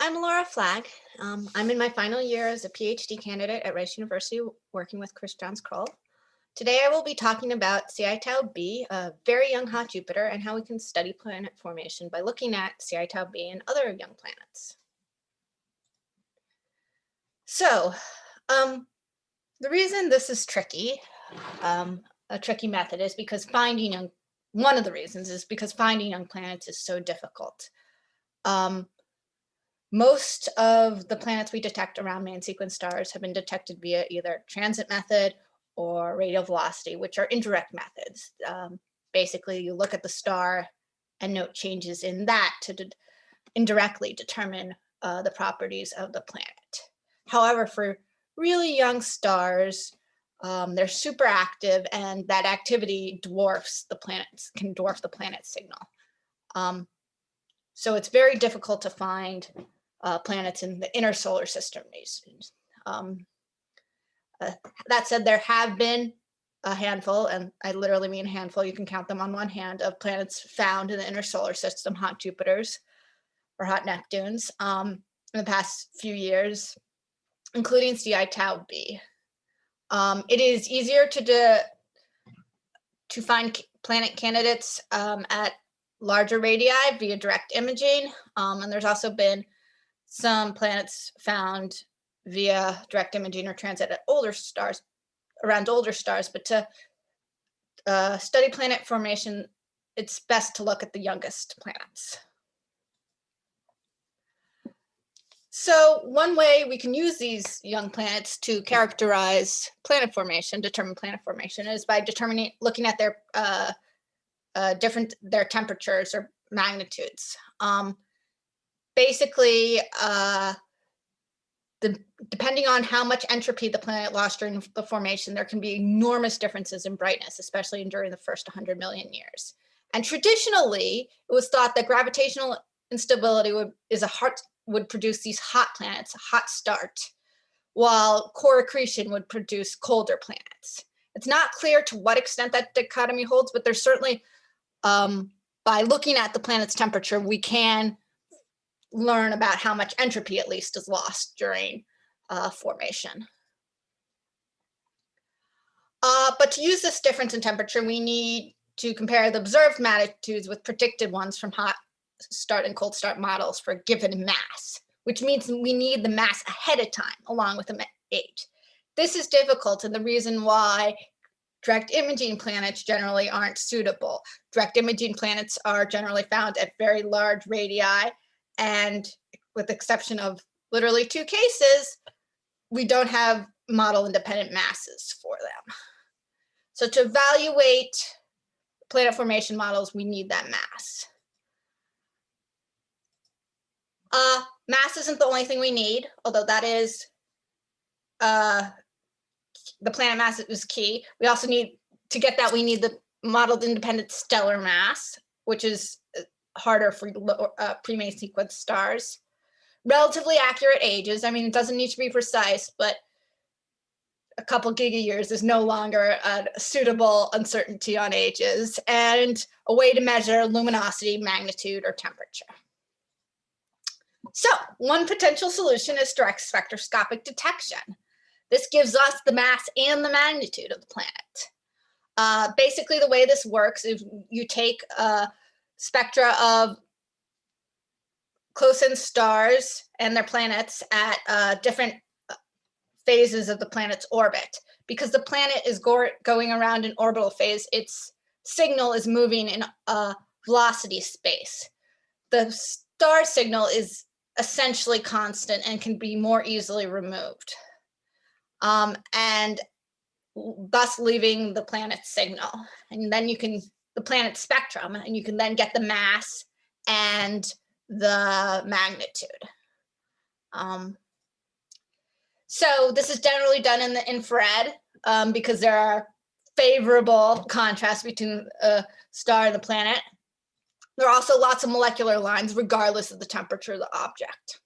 I'm Laura Flagg. I'm in my final year as a PhD candidate at Rice University working with Chris Johns Kroll. Today I will be talking about Ci Tau b, a very young hot Jupiter, and how we can study planet formation by looking at Ci Tau b and other young planets. So, the reason this is tricky, a tricky method, is because one of the reasons is because finding young planets is so difficult. Most of the planets we detect around main sequence stars have been detected via either transit method or radial velocity, which are indirect methods. Basically, you look at the star and note changes in that to indirectly determine the properties of the planet. However, for really young stars, they're super active, and that activity can dwarf the planet's signal. So it's very difficult to find planets in the inner solar system regions. That said, there have been a handful, and I literally mean a handful, you can count them on one hand, of planets found in the inner solar system, hot Jupiters or hot Neptunes, in the past few years, including Ci Tau b. It is easier to find planet candidates at larger radii via direct imaging, and there's also been some planets found via direct imaging or transit at around older stars, but to study planet formation, it's best to look at the youngest planets. So one way we can use these young planets to characterize determine planet formation, is by looking at their temperatures or magnitudes. Basically, depending on how much entropy the planet lost during the formation, there can be enormous differences in brightness, especially during the first 100 million years. And traditionally, it was thought that gravitational instability would produce these hot planets, a hot start, while core accretion would produce colder planets. It's not clear to what extent that dichotomy holds, but there's certainly, by looking at the planet's temperature, we can learn about how much entropy at least is lost during formation. But to use this difference in temperature, we need to compare the observed magnitudes with predicted ones from hot start and cold start models for a given mass, which means we need the mass ahead of time along with the age. This is difficult, and the reason why direct imaging planets generally aren't suitable. Direct imaging planets are generally found at very large radii, and with the exception of literally 2 cases, we don't have model-independent masses for them. So to evaluate planet formation models, we need that mass. Mass isn't the only thing we need, although that is, the planet mass is key. We also need, to get that, we need the modeled independent stellar mass, which is harder for pre-main sequence stars. Relatively accurate ages. I mean, it doesn't need to be precise, but a couple gigayears is no longer a suitable uncertainty on ages, and a way to measure luminosity, magnitude, or temperature. So one potential solution is direct spectroscopic detection. This gives us the mass and the magnitude of the planet. Basically, the way this works is you take spectra of close-in stars and their planets at different phases of the planet's orbit. Because the planet is going around an orbital phase, its signal is moving in a velocity space. The star signal is essentially constant and can be more easily removed, and thus leaving the planet's signal. And then the planet's spectrum, and you can then get the mass and the magnitude. So this is generally done in the infrared because there are favorable contrasts between a star and the planet. There are also lots of molecular lines regardless of the temperature of the object.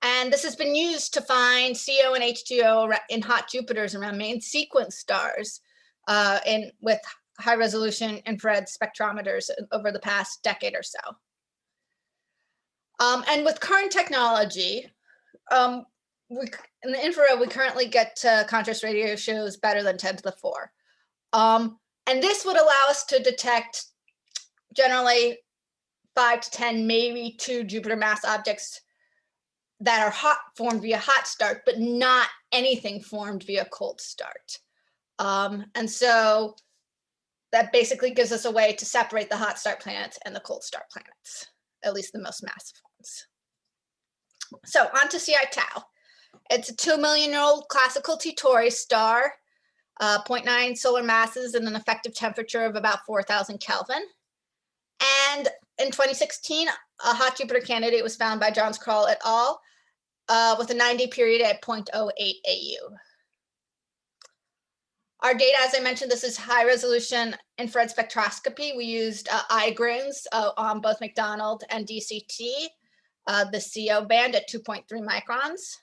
And this has been used to find CO and H2O in hot Jupiters around main sequence stars with high-resolution infrared spectrometers over the past decade or so. And with current technology, in the infrared, we currently get contrast ratios better than 10 to the 4. And this would allow us to detect generally 5 to 10, maybe 2 Jupiter mass objects that are formed via hot start, but not anything formed via cold start. And so that basically gives us a way to separate the hot start planets and the cold start planets, at least the most massive ones. So on to Ci Tau. It's a 2 million-year-old classical T Tauri star, 0.9 solar masses and an effective temperature of about 4,000 Kelvin. And in 2016, a hot Jupiter candidate was found by Johns Kroll et al. With a 9-day period at 0.08 AU. Our data, as I mentioned, this is high-resolution infrared spectroscopy. We used IGRINS on both McDonald and DCT, the CO band at 2.3 microns.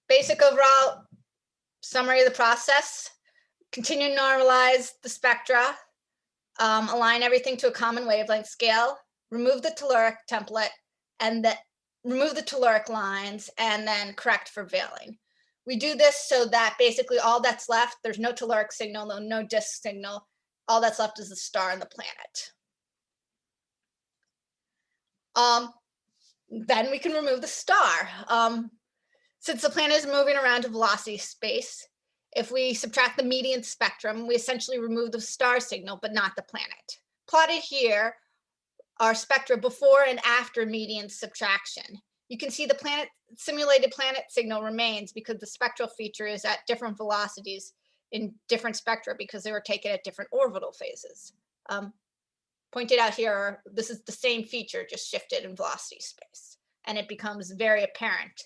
Basic overall summary of the process: continue to normalize the spectra, align everything to a common wavelength scale, remove the telluric template, and remove the telluric lines, and then correct for veiling. We do this so that basically all that's left, there's no telluric signal, no disk signal. All that's left is the star and the planet. Then we can remove the star. Since the planet is moving around a velocity space, if we subtract the median spectrum, we essentially remove the star signal, but not the planet. Plotted here are spectra before and after median subtraction. You can see the simulated planet signal remains because the spectral feature is at different velocities in different spectra because they were taken at different orbital phases. Pointed out here, this is the same feature, just shifted in velocity space. And it becomes very apparent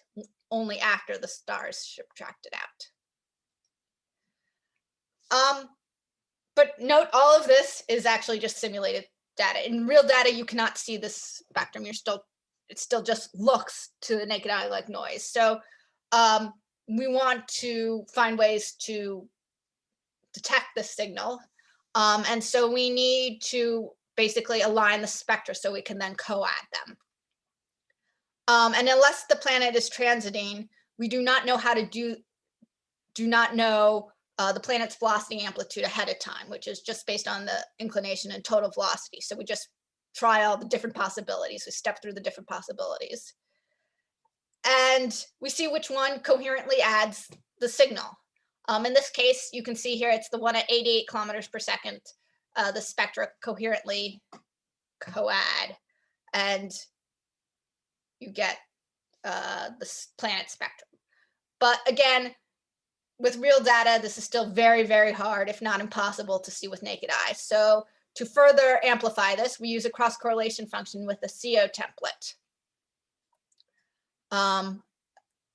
only after the star is subtracted out. But note, all of this is actually just simulated data. In real data, you cannot see this spectrum. It still just looks to the naked eye like noise. So we want to find ways to detect this signal. And so we need to basically align the spectra so we can then co-add them. And unless the planet is transiting, we do not know how to do not know the planet's velocity amplitude ahead of time, which is just based on the inclination and total velocity. So we just try all the different possibilities. We step through the different possibilities. And we see which one coherently adds the signal. In this case, you can see here, it's the one at 88 kilometers per second, the spectra coherently co-add, and you get the planet spectrum. But again, with real data, this is still very, very hard, if not impossible, to see with naked eye. So to further amplify this, we use a cross-correlation function with a CO template.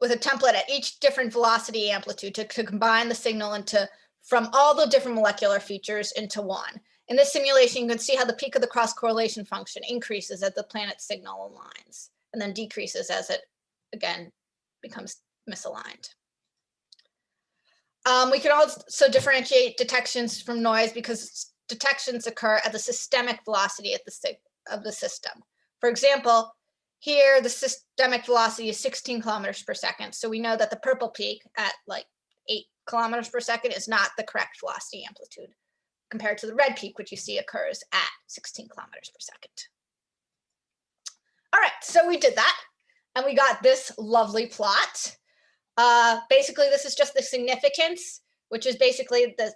With a template at each different velocity amplitude to combine the signal from all the different molecular features into one. In this simulation, you can see how the peak of the cross-correlation function increases as the planet signal aligns, and then decreases as it, again, becomes misaligned. We can also differentiate detections from noise because detections occur at the systemic velocity of the system. For example, here the systemic velocity is 16 kilometers per second. So we know that the purple peak at like 8 kilometers per second is not the correct velocity amplitude compared to the red peak, which you see occurs at 16 kilometers per second. All right, so we did that, and we got this lovely plot. Basically, this is just the significance, which is basically the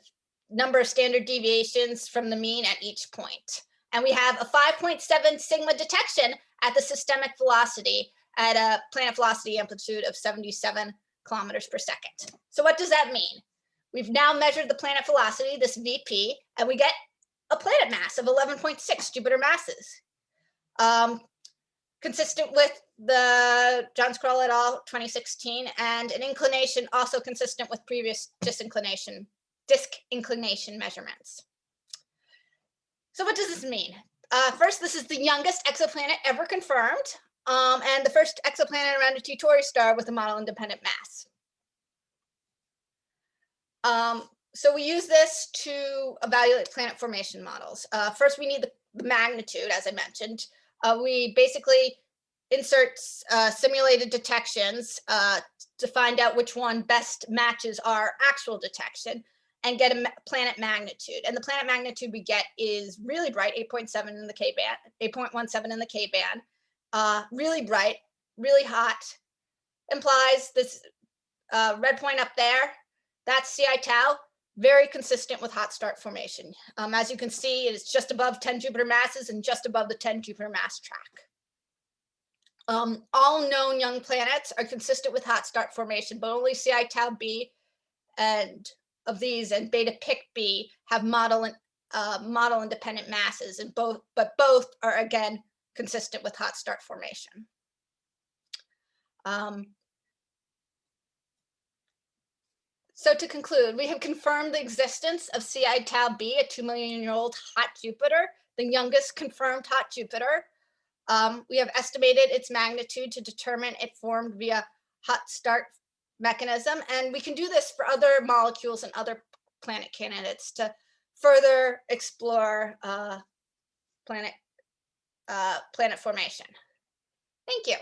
number of standard deviations from the mean at each point. And we have a 5.7 sigma detection at the systemic velocity at a planet velocity amplitude of 77 kilometers per second. So what does that mean? We've now measured the planet velocity, this VP, and we get a planet mass of 11.6 Jupiter masses. Consistent with the Johns Kroll et al. 2016, and an inclination also consistent with previous disk inclination measurements. So what does this mean? First, this is the youngest exoplanet ever confirmed, and the first exoplanet around a T Tauri star with a model-independent mass. So we use this to evaluate planet formation models. First, we need the magnitude, as I mentioned. We basically insert simulated detections to find out which one best matches our actual detection and get a planet magnitude. And the planet magnitude we get is really bright, 8.7 in the K band, 8.17 in the K band. Really bright, really hot. Implies this red point up there, that's Ci tau, very consistent with hot start formation. As you can see, it's just above 10 Jupiter masses and just above the 10 Jupiter mass track. All known young planets are consistent with hot start formation, but only Ci tau b and of these and beta pic b have model independent masses, and both are again consistent with hot start formation. So to conclude, we have confirmed the existence of Ci tau b, a 2 million-year-old hot Jupiter, the youngest confirmed hot Jupiter. We have estimated its magnitude to determine it formed via hot start mechanism, and we can do this for other molecules and other planet candidates to further explore planet formation. Thank you.